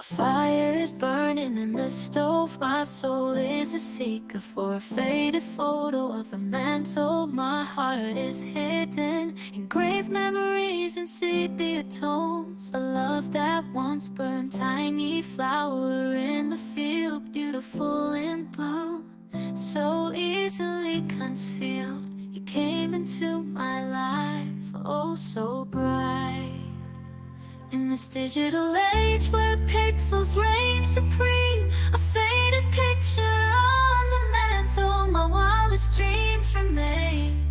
A fire is burning in the stove. My soul is a seeker for a faded photo of a mantle. My heart is hidden, engraved memories and sepia tones. A love that once burned, tiny flower in the field, beautiful in blue, so easily concealed. You came into my life, oh so bright. In this digital age where pixels reign supreme, a faded picture on the mantle, my wildest dreams remain.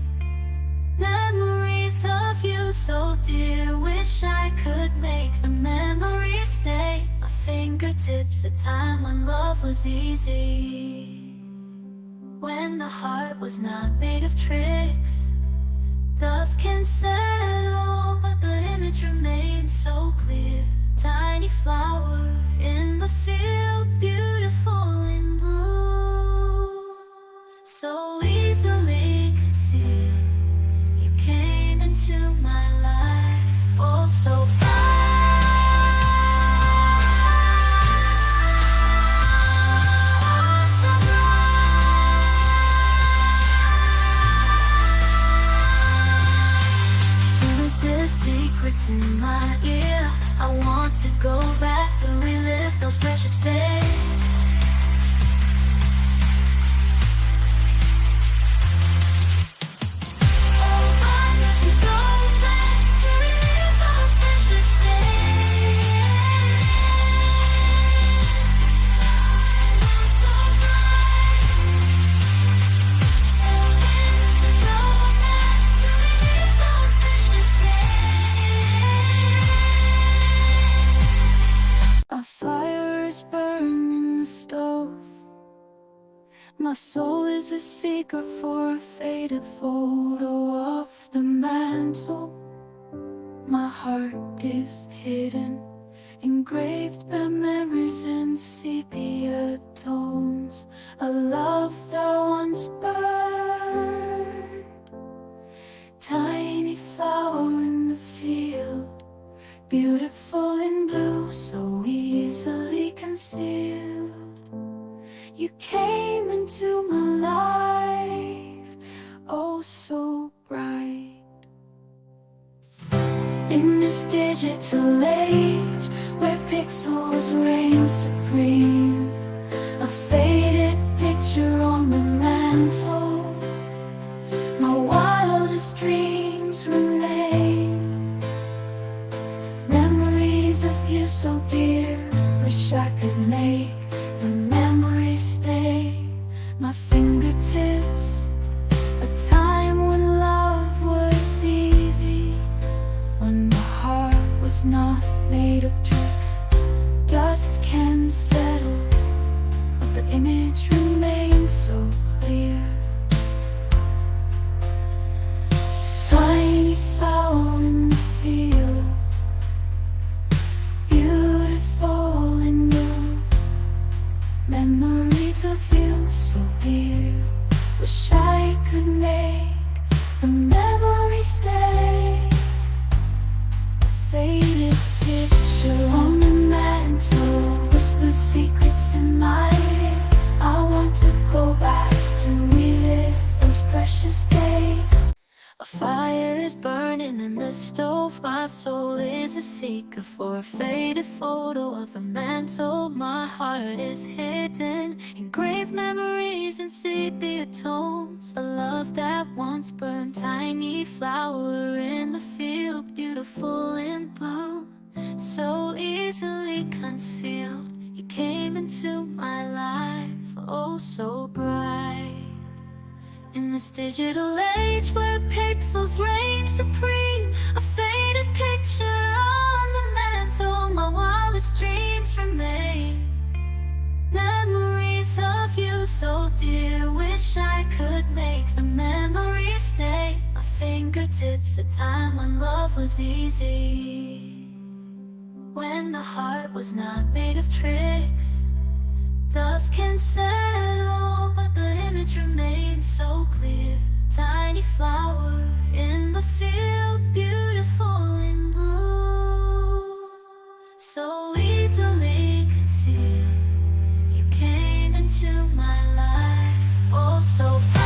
Memories of you so dear, wish I could make the memories stay. My fingertips, a time when love was easy, when the heart was not made of tricks. Dust can settle, but the image remains so clear. Tiny flower in the field, beautiful in blue, so easily concealed. You came into my life, oh so secrets in my ear. I want to go back to relive those precious days. A fire is burning in the stove. My soul is a seeker for a faded photo of the mantle. My heart is hidden, engraved by memories and sepia tones. A love that once burned, tiny flower in the field, beautiful in blue, so easily concealed. You came into my life, oh so bright. In this digital age where pixels reign supreme, a faded picture on the mantle, my wildest dreams remain. Memories of you so dear, wish I could make the memories stay. My fingertips, a time when love was easy, when the heart was not made of tricks. Dust can settle, but the image remains so clear. Tiny flower in the field, beautiful in blue, memories of you so dear, wish I could make the memory stay. A faded picture on the mantle, whispered secrets in my ear. I want to go back to relive those precious days. A fire is burning in the stove. My soul is a seeker for a faded photo of a mantle. My heart is hidden, engraved memories and sepia tones. A love that once burned, tiny flower in the field, beautiful in blue, so easily concealed. You came into my life, oh so bright. In this digital age where pixels reign supreme, a faded picture on the mantle, my wildest dreams remain. Memories of you so dear, wish I could make the memories stay. My fingertips, a time when love was easy, when the heart was not made of tricks. Dust can settle, but the image remains so clear. Tiny flower in the field, beautiful in blue, so easily into my life, oh so